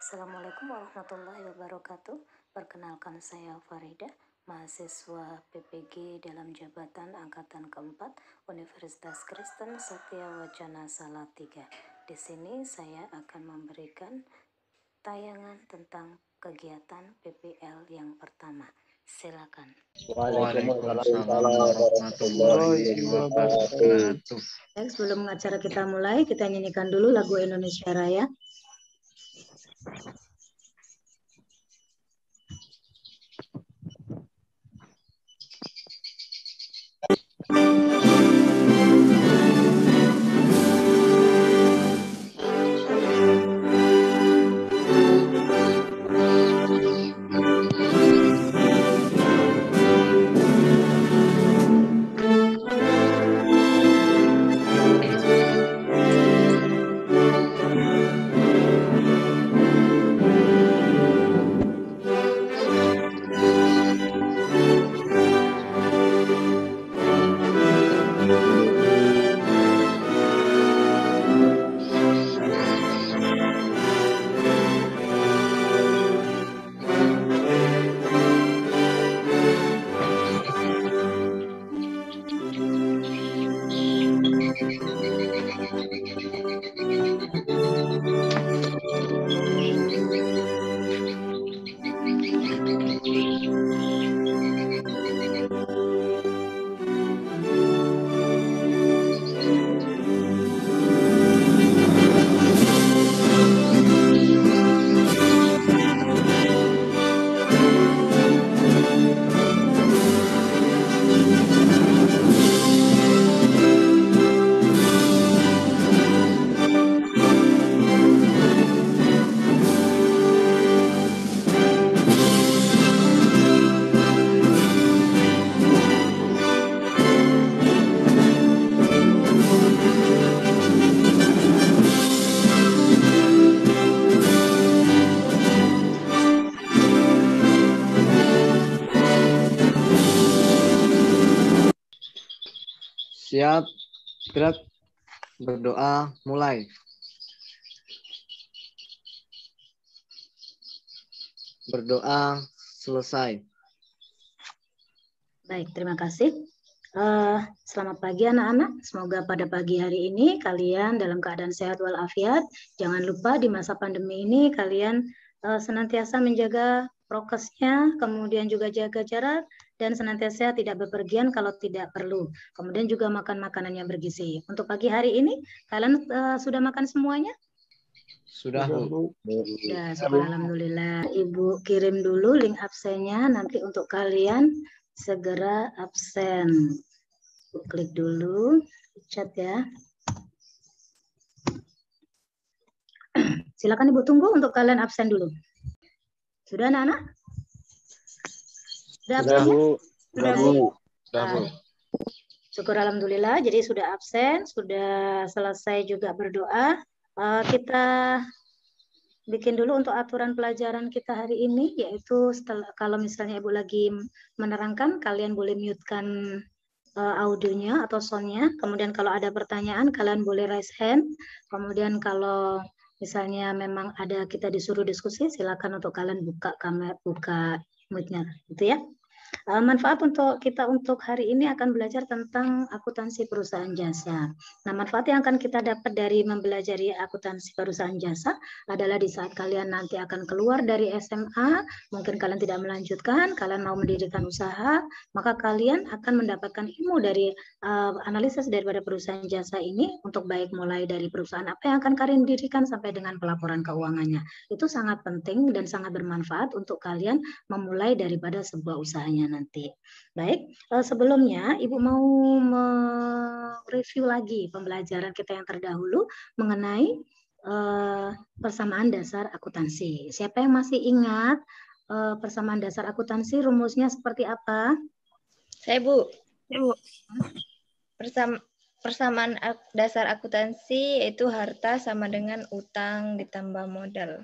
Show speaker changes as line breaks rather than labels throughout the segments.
Assalamualaikum warahmatullahi wabarakatuh. Perkenalkan saya Farida, mahasiswa PPG dalam jabatan Angkatan keempat Universitas Kristen Satya Wacana Salatiga. Di sini saya akan memberikan tayangan tentang kegiatan PPL yang pertama. Silakan.
Waalaikumsalam warahmatullahi wabarakatuh.
Baik, sebelum acara kita mulai, kita nyanyikan dulu lagu Indonesia Raya.
Siap, gerak, berdoa, mulai. Berdoa, selesai.
Baik, terima kasih. Selamat pagi anak-anak. Semoga pada pagi hari ini kalian dalam keadaan sehat walafiat. Jangan lupa di masa pandemi ini kalian senantiasa menjaga prokesnya, kemudian juga jaga jarak, dan senantiasa tidak bepergian kalau tidak perlu. Kemudian juga makan makanan yang bergizi. Untuk pagi hari ini, kalian sudah makan semuanya?
Sudah, Bu.
Ya, syukur alhamdulillah. Ibu kirim dulu link absennya nanti untuk kalian segera absen. Klik dulu chat ya. Silakan Ibu tunggu untuk kalian absen dulu. Sudah anak-anak? Sudah absen ya?
Sudah, Bu.
Syukur alhamdulillah. Jadi sudah absen, sudah selesai juga berdoa. Kita bikin dulu untuk aturan pelajaran kita hari ini, yaitu setelah, kalau misalnya Ibu lagi menerangkan, kalian boleh mute-kan audionya atau soundnya. Kemudian kalau ada pertanyaan, kalian boleh raise hand. Kemudian kalau misalnya memang ada kita disuruh diskusi, silakan untuk kalian buka kamera, buka mic-nya, gitu ya. Manfaat untuk kita untuk hari ini akan belajar tentang akuntansi perusahaan jasa. Nah, manfaat yang akan kita dapat dari mempelajari akuntansi perusahaan jasa adalah di saat kalian nanti akan keluar dari SMA, mungkin kalian tidak melanjutkan, kalian mau mendirikan usaha, maka kalian akan mendapatkan ilmu dari analisis daripada perusahaan jasa ini, untuk baik mulai dari perusahaan apa yang akan kalian dirikan sampai dengan pelaporan keuangannya. Itu sangat penting dan sangat bermanfaat untuk kalian memulai daripada sebuah usahanya nanti. Baik, sebelumnya Ibu mau mereview lagi pembelajaran kita yang terdahulu mengenai persamaan dasar akuntansi. Siapa yang masih ingat persamaan dasar akuntansi rumusnya seperti apa?
Saya, Bu. Persamaan dasar akuntansi yaitu harta sama dengan utang ditambah modal.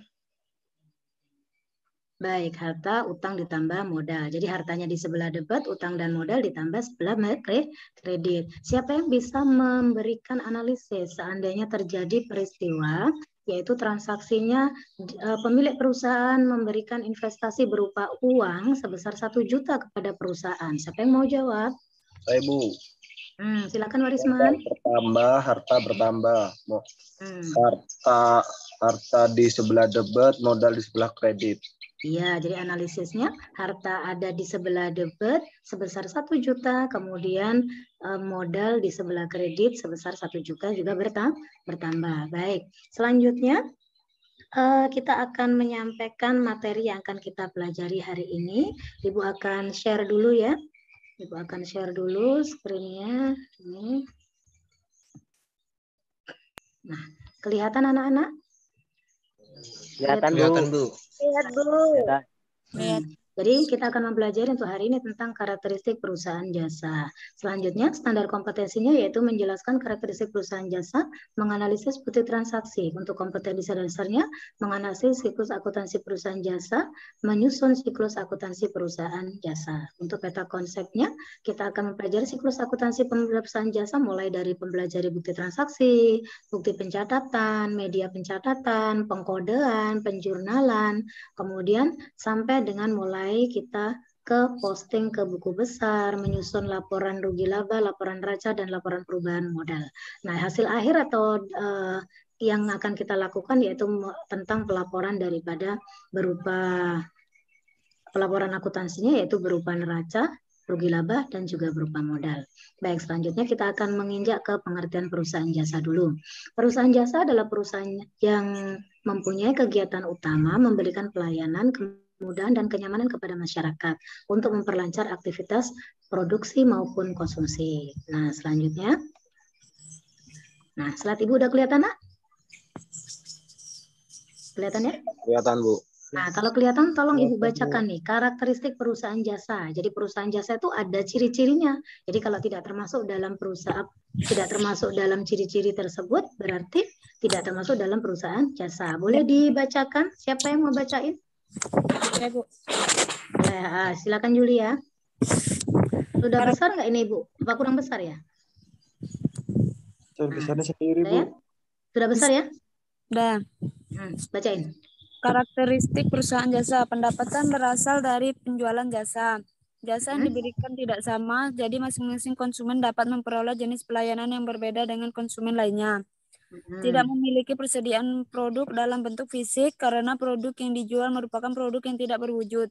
Baik, harta, utang ditambah modal. Jadi hartanya di sebelah debit, utang dan modal ditambah sebelah kredit. Siapa yang bisa memberikan analisis seandainya terjadi peristiwa, yaitu transaksinya pemilik perusahaan memberikan investasi berupa uang sebesar 1 juta kepada perusahaan. Siapa yang mau jawab?
Saya, Bu.
Silakan Warisman.
Harta bertambah. Harta di sebelah debit, modal di sebelah kredit.
Iya, jadi analisisnya harta ada di sebelah debit sebesar 1 juta, kemudian modal di sebelah kredit sebesar 1 juta juga bertambah. Baik, selanjutnya kita akan menyampaikan materi yang akan kita pelajari hari ini. Ibu akan share dulu ya. Ibu akan share dulu screen-nya. Ini. Nah, kelihatan anak-anak?
Kelihatan, Bu.
Lihat, Bu.
Jadi kita akan mempelajari untuk hari ini tentang karakteristik perusahaan jasa. Selanjutnya standar kompetensinya yaitu menjelaskan karakteristik perusahaan jasa, menganalisis bukti transaksi. Untuk kompetensi dasarnya menganalisis siklus akuntansi perusahaan jasa, menyusun siklus akuntansi perusahaan jasa. Untuk peta konsepnya kita akan mempelajari siklus akuntansi perusahaan jasa mulai dari mempelajari bukti transaksi, bukti pencatatan, media pencatatan, pengkodean, penjurnalan, kemudian sampai dengan mulai kita ke posting ke buku besar, menyusun laporan rugi laba, laporan neraca, dan laporan perubahan modal. Nah, hasil akhir atau yang akan kita lakukan yaitu tentang pelaporan daripada berupa pelaporan akuntansinya yaitu berupa neraca, rugi laba, dan juga berupa modal. Baik, selanjutnya kita akan menginjak ke pengertian perusahaan jasa dulu. Perusahaan jasa adalah perusahaan yang mempunyai kegiatan utama memberikan pelayanan, kemudahan dan kenyamanan kepada masyarakat untuk memperlancar aktivitas produksi maupun konsumsi. Nah, selanjutnya. Nah, slide Ibu udah kelihatan, Nak? Kelihatan ya?
Kelihatan, Bu.
Nah, kalau kelihatan tolong Ibu bacakan nih karakteristik perusahaan jasa. Jadi perusahaan jasa itu ada ciri-cirinya. Jadi kalau tidak termasuk dalam ciri-ciri tersebut berarti tidak termasuk dalam perusahaan jasa. Boleh dibacakan? Siapa yang mau bacain?
Ya, Bu.
Silakan Julia. Sudah besar nggak ini, Bu? Apa kurang besar ya?
Besarnya sendiri, Bu.
Ya? Sudah besar ya?
Udah.
Bacain.
Karakteristik perusahaan jasa. Pendapatan berasal dari penjualan jasa. Jasa yang diberikan tidak sama, jadi masing-masing konsumen dapat memperoleh jenis pelayanan yang berbeda dengan konsumen lainnya. Tidak memiliki persediaan produk dalam bentuk fisik karena produk yang dijual merupakan produk yang tidak berwujud.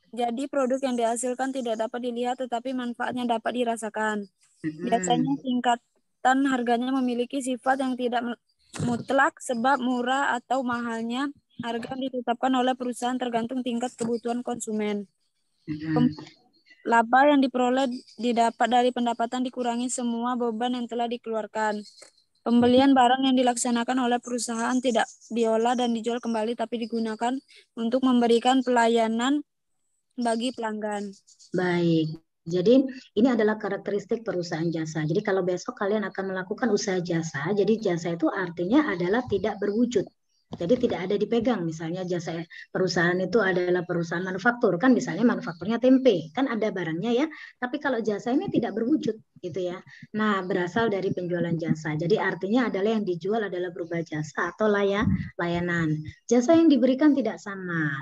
Jadi produk yang dihasilkan tidak dapat dilihat tetapi manfaatnya dapat dirasakan. Biasanya tingkatan harganya memiliki sifat yang tidak mutlak sebab murah atau mahalnya harga yang ditetapkan oleh perusahaan tergantung tingkat kebutuhan konsumen. Laba yang diperoleh didapat dari pendapatan dikurangi semua beban yang telah dikeluarkan. Pembelian barang yang dilaksanakan oleh perusahaan tidak diolah dan dijual kembali tapi digunakan untuk memberikan pelayanan bagi pelanggan.
Baik. Jadi ini adalah karakteristik perusahaan jasa. Jadi kalau besok kalian akan melakukan usaha jasa, jadi jasa itu artinya adalah tidak berwujud. Jadi tidak ada dipegang. Misalnya jasa perusahaan itu adalah perusahaan manufaktur, kan misalnya manufakturnya tempe, kan ada barangnya ya. Tapi kalau jasa ini tidak berwujud gitu ya. Nah, berasal dari penjualan jasa. Jadi artinya adalah yang dijual adalah berupa jasa atau layanan. Jasa yang diberikan tidak sama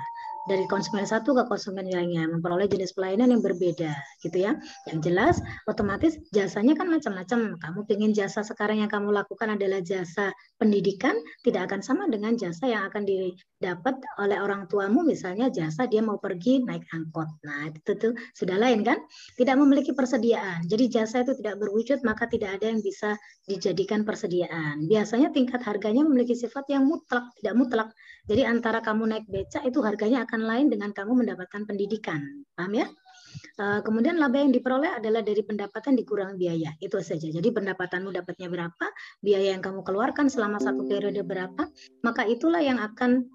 dari konsumen satu ke konsumen lainnya, memperoleh jenis pelayanan yang berbeda gitu ya. Yang jelas otomatis jasanya kan macam-macam. Kamu pengen jasa sekarang yang kamu lakukan adalah jasa pendidikan, tidak akan sama dengan jasa yang akan didapat oleh orang tuamu, misalnya jasa dia mau pergi naik angkot. Nah, itu tuh sudah lain kan? Tidak memiliki persediaan. Jadi jasa itu tidak berwujud, maka tidak ada yang bisa dijadikan persediaan. Biasanya tingkat harganya memiliki sifat yang mutlak, tidak mutlak. Jadi antara kamu naik becak itu harganya akan lain dengan kamu mendapatkan pendidikan. Paham ya? Kemudian laba yang diperoleh adalah dari pendapatan dikurang biaya. Itu saja. Jadi pendapatanmu dapatnya berapa, biaya yang kamu keluarkan selama satu periode berapa, maka itulah yang akan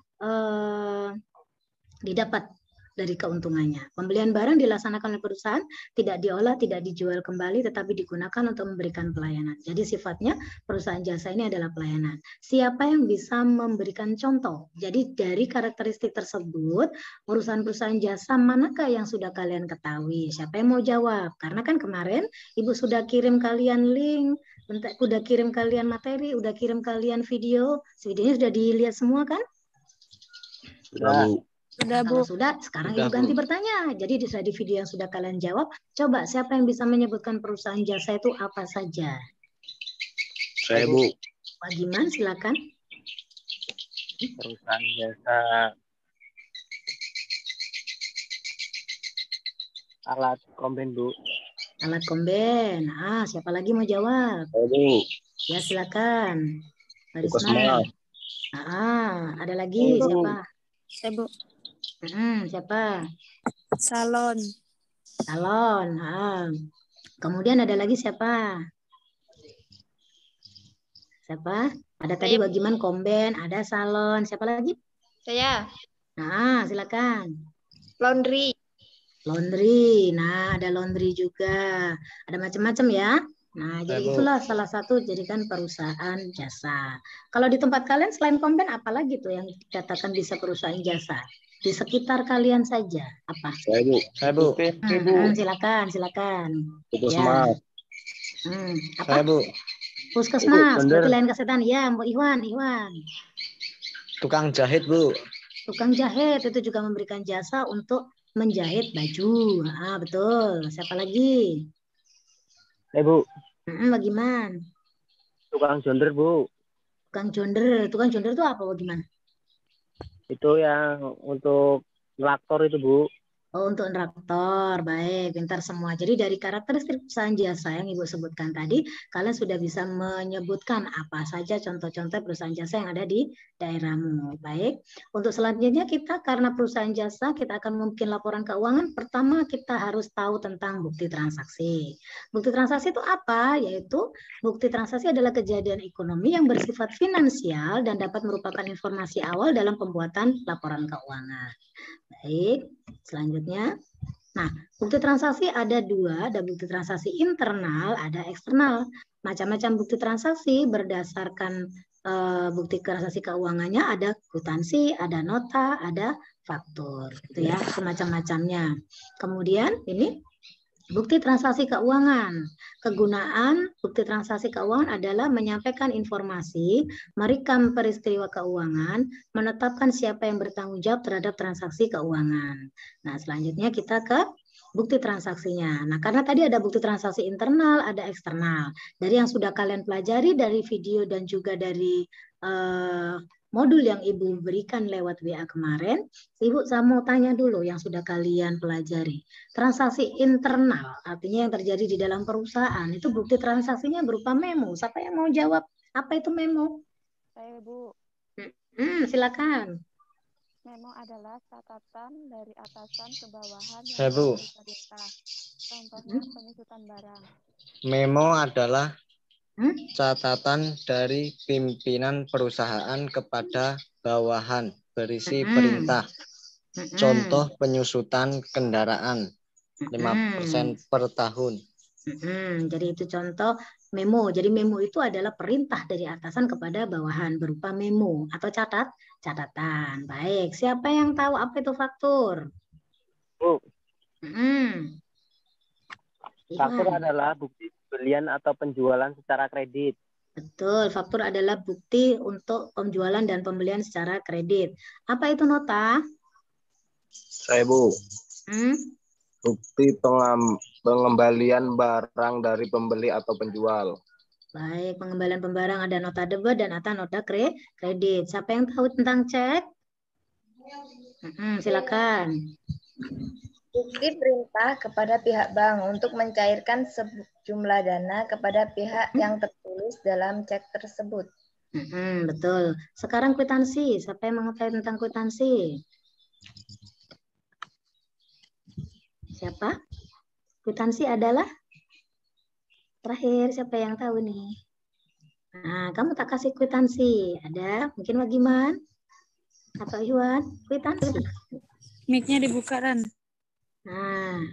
didapat dari keuntungannya. Pembelian barang dilaksanakan oleh perusahaan, tidak diolah, tidak dijual kembali, tetapi digunakan untuk memberikan pelayanan. Jadi sifatnya perusahaan jasa ini adalah pelayanan. Siapa yang bisa memberikan contoh? Jadi dari karakteristik tersebut, perusahaan-perusahaan jasa manakah yang sudah kalian ketahui? Siapa yang mau jawab? Karena kan kemarin Ibu sudah kirim kalian link, udah kirim kalian materi, udah kirim kalian video. Videonya sudah dilihat semua kan?
Sudah.
Sudah, Bu.
Kalau sudah, sekarang Ibu ganti bertanya. Jadi di video yang sudah kalian jawab, coba siapa yang bisa menyebutkan perusahaan jasa itu apa saja?
Saya, Bu.
Pak Giman, silakan.
Perusahaan jasa alat komben, Bu.
Alat komben. Siapa lagi mau jawab?
Saya, Bu.
Ya, silakan.
Puskesmas.
Ada lagi siapa?
Saya, Bu.
Siapa?
Salon.
Salon. Kemudian ada lagi siapa? Siapa? Ada tadi Bagiman komben, ada salon. Siapa lagi?
Saya.
Silakan.
Laundry.
Laundry. Nah, ada laundry juga. Ada macam-macam ya. Nah, jadi itulah salah satu jadikan perusahaan jasa. Kalau di tempat kalian selain komben, apalagi tuh yang dikatakan bisa perusahaan jasa? Di sekitar kalian saja. Apa?
Saya, Bu.
Saya, Bu.
Silakan.
Puskesmas.
Apa?
Saya, Bu.
Puskesmas, berarti lain kesehatan. Ya, Mbak Iwan.
Tukang jahit, Bu.
Tukang jahit itu juga memberikan jasa untuk menjahit baju. Betul. Siapa lagi?
Saya, Bu.
Bagaimana?
Tukang jonder, Bu.
Tukang jonder itu apa bagaimana?
Itu yang untuk traktor itu, Bu.
Oh, untuk traktor. Baik, pintar semua. Jadi dari karakteristik perusahaan jasa yang Ibu sebutkan tadi, kalian sudah bisa menyebutkan apa saja contoh-contoh perusahaan jasa yang ada di daerahmu. Baik, untuk selanjutnya kita karena perusahaan jasa, kita akan membuat laporan keuangan. Pertama, kita harus tahu tentang bukti transaksi. Bukti transaksi itu apa? Yaitu bukti transaksi adalah kejadian ekonomi yang bersifat finansial dan dapat merupakan informasi awal dalam pembuatan laporan keuangan. Baik, selanjutnya. Nah, bukti transaksi ada dua, ada bukti transaksi internal, ada eksternal. Macam-macam bukti transaksi berdasarkan bukti transaksi keuangannya, ada kwitansi, ada nota, ada faktur, gitu ya, semacam-macamnya. Kemudian ini bukti transaksi keuangan. Kegunaan bukti transaksi keuangan adalah menyampaikan informasi, merekam peristiwa keuangan, menetapkan siapa yang bertanggung jawab terhadap transaksi keuangan. Nah, selanjutnya kita ke bukti transaksinya. Nah, karena tadi ada bukti transaksi internal, ada eksternal. Dari yang sudah kalian pelajari dari video dan juga dari modul yang Ibu berikan lewat WA kemarin, Ibu saya mau tanya dulu yang sudah kalian pelajari. Transaksi internal, artinya yang terjadi di dalam perusahaan, itu bukti transaksinya berupa memo. Siapa yang mau jawab? Apa itu memo?
Saya, Bu.
Silakan.
Memo adalah catatan dari atasan ke bawahan yang
Saya, Bu.
diperintah. Contohnya penyusutan barang.
Memo adalah catatan dari pimpinan perusahaan kepada bawahan berisi perintah. Contoh penyusutan kendaraan 5% per tahun.
Jadi itu contoh memo. Jadi memo itu adalah perintah dari atasan kepada bawahan berupa memo atau catatan. Baik, siapa yang tahu apa itu faktur?
Bu. Faktur
Iwan.
adalah bukti pembelian atau penjualan secara kredit.
Betul, faktur adalah bukti untuk penjualan dan pembelian secara kredit. Apa itu nota?
Saya, Bu. Bukti pengembalian barang dari pembeli atau penjual.
Baik, pengembalian barang ada nota debit dan ada nota kredit. Siapa yang tahu tentang cek? Silakan.
Bukti perintah kepada pihak bank untuk mencairkan sejumlah dana kepada pihak yang tertulis dalam cek tersebut.
Betul. Sekarang kwitansi. Siapa yang mengetahui tentang kwitansi? Siapa? Kwitansi adalah? Terakhir, siapa yang tahu nih? Nah, kamu tak kasih kwitansi. Ada? Mungkin Wagiman? Atau Iwan? Kwitansi.
Mic-nya dibuka, Ran.
Nah,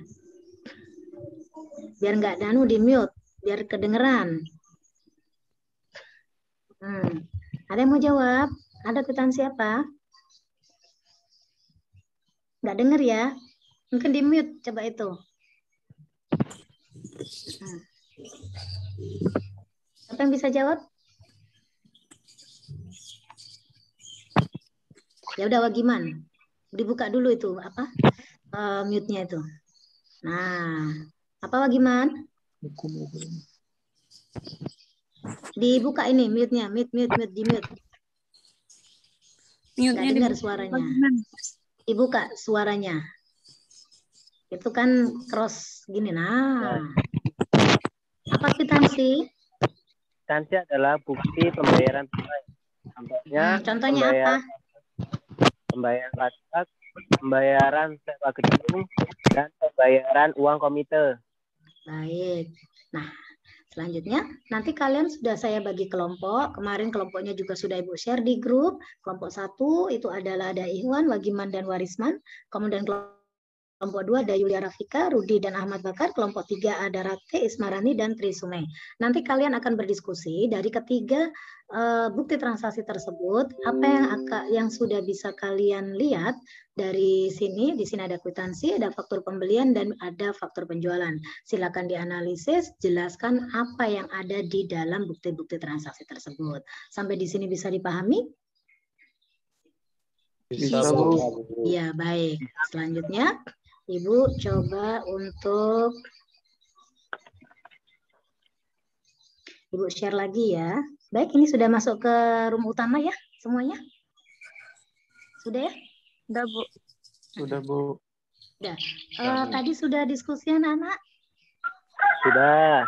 biar nggak di mute, biar kedengeran. Ada yang mau jawab? Ada kwitansi apa? Nggak denger ya? Mungkin di mute, coba itu. Siapa yang bisa jawab? Ya udah, Wagiman. Dibuka dulu itu apa? Mute-nya itu. Nah, apa Wagiman? Dibuka ini mute-nya, mute, di mute. Nggak dengar suaranya. Dibuka suaranya. Itu kan cross gini. Nah, apa kwitansi?
Kwitansi adalah bukti pembayaran tunai.
Contohnya apa?
Pembayaran pajak, pembayaran sewa gedung, dan pembayaran uang komite.
Baik. Nah, selanjutnya nanti kalian sudah saya bagi kelompok. Kemarin kelompoknya juga sudah Ibu share di grup. Kelompok 1 itu adalah ada Ikhwan, Wagiman, dan Warisman. Kemudian kelompok 2 ada Yulia Rafika, Rudi, dan Ahmad Bakar. Kelompok 3 ada Rate, Ismarani, dan Trisumai. Nanti kalian akan berdiskusi dari ketiga bukti transaksi tersebut. Apa yang sudah bisa kalian lihat dari sini? Di sini ada kwitansi, ada faktur pembelian, dan ada faktur penjualan. Silakan dianalisis, jelaskan apa yang ada di dalam bukti-bukti transaksi tersebut. Sampai di sini bisa dipahami?
Bisa, Bu.
Ya, baik. Selanjutnya, Ibu coba untuk Ibu share lagi ya. Baik, ini sudah masuk ke room utama ya semuanya? Sudah ya?
Udah, Bu.
Sudah, Bu.
Sudah. Tadi sudah diskusi anak-anak?
Sudah.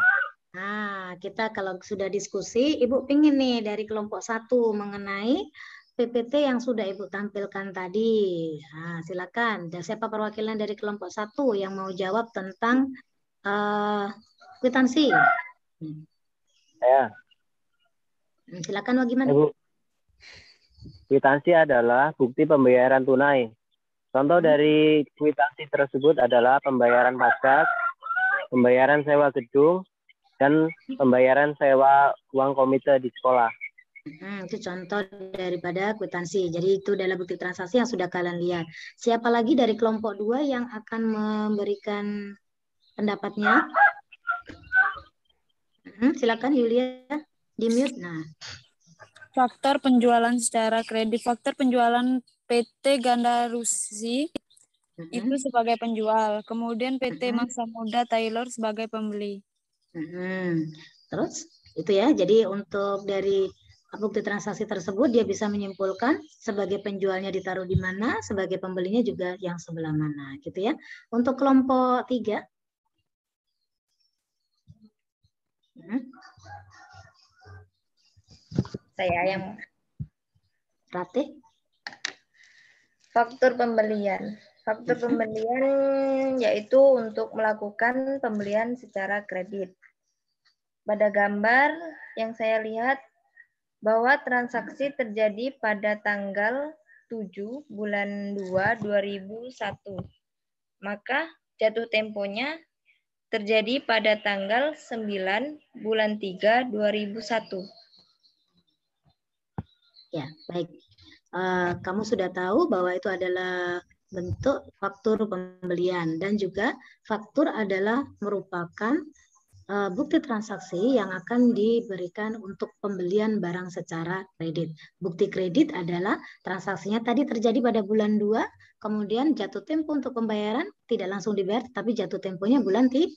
Nah, kita kalau sudah diskusi, Ibu pingin nih dari kelompok 1 mengenai PPT yang sudah Ibu tampilkan tadi. Nah, silakan. Dan siapa perwakilan dari kelompok 1 yang mau jawab tentang kwitansi?
Saya.
Silakan, bagaimana?
Ibu. Kwitansi adalah bukti pembayaran tunai. Contoh dari kwitansi tersebut adalah pembayaran pajak, pembayaran sewa gedung, dan pembayaran sewa uang komite di sekolah.
Itu contoh daripada kwitansi. Jadi itu adalah bukti transaksi yang sudah kalian lihat. Siapa lagi dari kelompok 2 yang akan memberikan pendapatnya? Silakan Yulia, di mute. Nah,
Faktor penjualan secara kredit. Faktor penjualan PT Ganda Rusi itu sebagai penjual. Kemudian PT Mangsa Muda Taylor sebagai pembeli.
Terus itu ya. Jadi untuk dari bukti transaksi tersebut dia bisa menyimpulkan sebagai penjualnya ditaruh di mana, sebagai pembelinya juga yang sebelah mana, gitu ya. Untuk kelompok 3.
Saya yang
Rate.
faktur pembelian. Faktur pembelian yaitu untuk melakukan pembelian secara kredit. Pada gambar yang saya lihat bahwa transaksi terjadi pada tanggal 7 bulan 2 2001. Maka jatuh temponya terjadi pada tanggal 9 bulan 3 2001.
Ya, baik. Kamu sudah tahu bahwa itu adalah bentuk faktur pembelian dan juga faktur adalah merupakan bukti transaksi yang akan diberikan untuk pembelian barang secara kredit. Bukti kredit adalah transaksinya tadi terjadi pada bulan 2, kemudian jatuh tempo untuk pembayaran tidak langsung dibayar, tapi jatuh temponya bulan 3,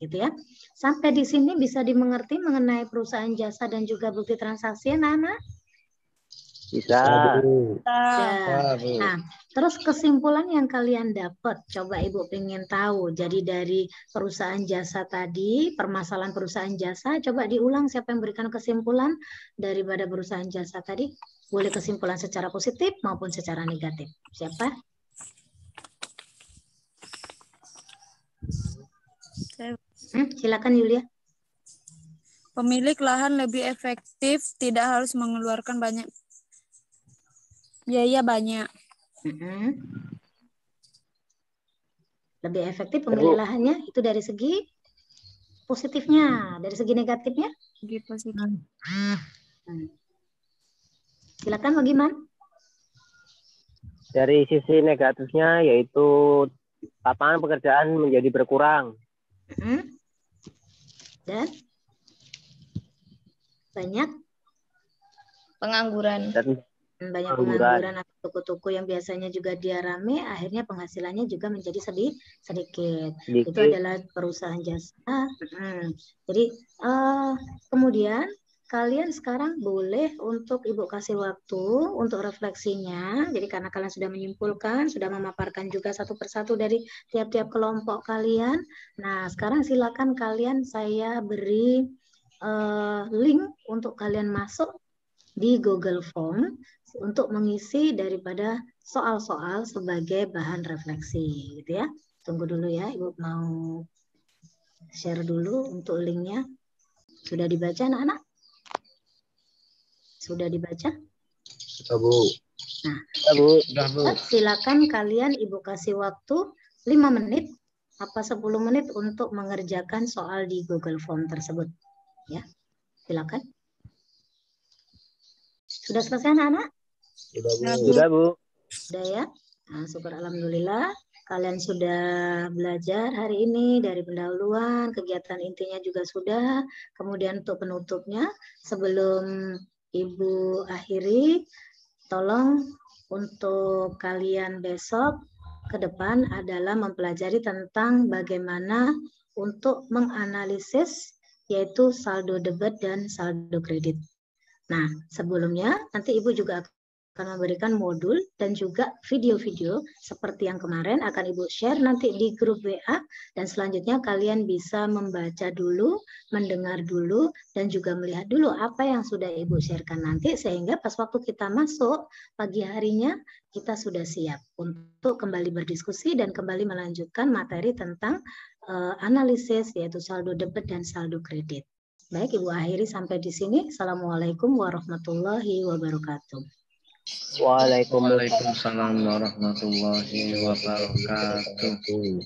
gitu ya. Sampai di sini bisa dimengerti mengenai perusahaan jasa dan juga bukti transaksi, Nana?
Bisa.
Ya. Nah, terus kesimpulan yang kalian dapat, coba Ibu pengen tahu. Jadi dari perusahaan jasa tadi, permasalahan perusahaan jasa, coba diulang siapa yang berikan kesimpulan daripada perusahaan jasa tadi. Boleh kesimpulan secara positif maupun secara negatif. Siapa? Silakan Yulia.
Pemilik lahan lebih efektif, tidak harus mengeluarkan biaya banyak.
Lebih efektif pemilih lahannya itu dari segi positifnya, dari segi negatifnya.
Segi positif.
Silakan bagaimana?
Dari sisi negatifnya yaitu lapangan pekerjaan menjadi berkurang.
Dan banyak
Pengangguran.
Dan
banyak pengangguran atau toko-toko yang biasanya juga dia rame, akhirnya penghasilannya juga menjadi sedikit. Itu adalah perusahaan jasa. Jadi kemudian kalian sekarang boleh untuk Ibu kasih waktu untuk refleksinya. Jadi karena kalian sudah menyimpulkan, sudah memaparkan juga satu persatu dari tiap-tiap kelompok kalian. Nah, sekarang silakan kalian saya beri link untuk kalian masuk di Google Form untuk mengisi daripada soal-soal sebagai bahan refleksi, gitu ya. Tunggu dulu ya, Ibu mau share dulu untuk linknya. Sudah dibaca anak-anak? Sudah dibaca?
Sudah, Bu.
Nah,
Sudah, Bu.
Silakan kalian Ibu kasih waktu 5 menit apa 10 menit untuk mengerjakan soal di Google Form tersebut. Ya, silakan. Sudah selesai anak-anak?
Sudah, Bu.
Sudah ya? Nah, syukur alhamdulillah. Kalian sudah belajar hari ini dari pendahuluan, kegiatan intinya juga sudah. Kemudian untuk penutupnya, sebelum Ibu akhiri, tolong untuk kalian besok ke depan adalah mempelajari tentang bagaimana untuk menganalisis yaitu saldo debit dan saldo kredit. Nah, sebelumnya nanti Ibu juga akan memberikan modul dan juga video-video seperti yang kemarin akan Ibu share nanti di grup WA, dan selanjutnya kalian bisa membaca dulu, mendengar dulu, dan juga melihat dulu apa yang sudah Ibu sharekan nanti, sehingga pas waktu kita masuk pagi harinya kita sudah siap untuk kembali berdiskusi dan kembali melanjutkan materi tentang analisis yaitu saldo debit dan saldo kredit. Baik, Ibu akhiri sampai di sini. Assalamualaikum warahmatullahi wabarakatuh.
Waalaikumsalam.
Waalaikumsalam warahmatullahi wabarakatuh.